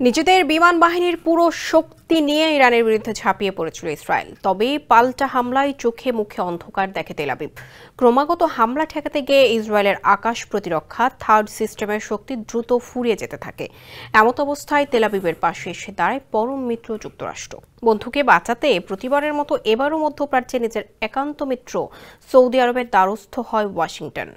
নিজেদের বিমান বাহিনীর পুরো শক্তি নিয়ে ইরানের বিরুদ্ধে ঝাঁপিয়ে পড়েছিল ইসরায়েল। তবে পাল্টা হামলায় চোখে মুখে অন্ধকার দেখে তেল আবিব। ক্রমাগত হামলা ঠেকাতে গিয়ে ইসরায়েলের আকাশ প্রতিরক্ষা থার্ড সিস্টেমের শক্তি দ্রুত ফুরিয়ে যেতে থাকে। এমত অবস্থায় তেল আবিবের পাশে এসে দাঁড়ায় পরম মিত্র যুক্তরাষ্ট্র। বন্ধুকে বাঁচাতে প্রতিবারের মতো এবারও মধ্যপ্রাচ্যে নিজের একান্ত মিত্র সৌদি আরবের দ্বারস্থ হয় ওয়াশিংটন।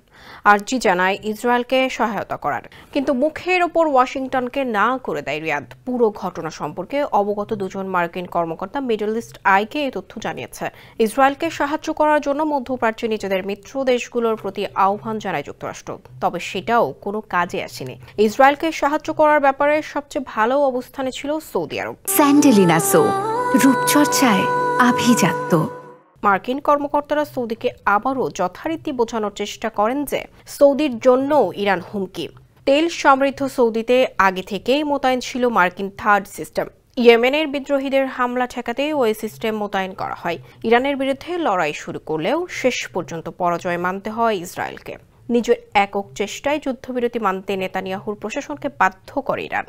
আর্জি জানায় ইসরায়েলকে সহায়তা করার, কিন্তু মুখের ওপর ওয়াশিংটনকে না করে দেয় রিয়াদ। পুরো ঘটনা সম্পর্কে অবগত দুজন মার্কিন কর্মকর্তা মিডল ইস্ট আইকে এই তথ্য জানিয়েছে। ইসরায়েলকে সাহায্য করার জন্য মধ্যপ্রাচ্যে নিজেদের মিত্র দেশগুলোর প্রতি আহ্বান জানায় যুক্তরাষ্ট্র। তবে সেটাও কোনো কাজে আসেনি। ইসরায়েলকে সাহায্য করার ব্যাপারে সবচেয়ে ভালো অবস্থানে ছিল সৌদি আরব। স্যান্ডেলিনা সো, রূপচর্চায় আভিজাত্য। মার্কিন কর্মকর্তারা সৌদিকে আবারও যথারীতি বোঝানোর চেষ্টা করেন যে সৌদির জন্য ইরান হুমকি। তেল সমৃদ্ধ সৌদিতে আগে থেকেই মোতায়েন ছিল মার্কিন থার্ড সিস্টেম। ইয়েমেনের বিদ্রোহীদের হামলা ঠেকাতে ওই সিস্টেম মোতায়েন করা হয়। ইরানের বিরুদ্ধে লড়াই শুরু করলেও শেষ পর্যন্ত পরাজয় মানতে হয় ইসরায়েলকে। নিজের একক চেষ্টায় যুদ্ধবিরতি মানতে নেতানিয়াহুর প্রশাসনকে বাধ্য করে ইরান।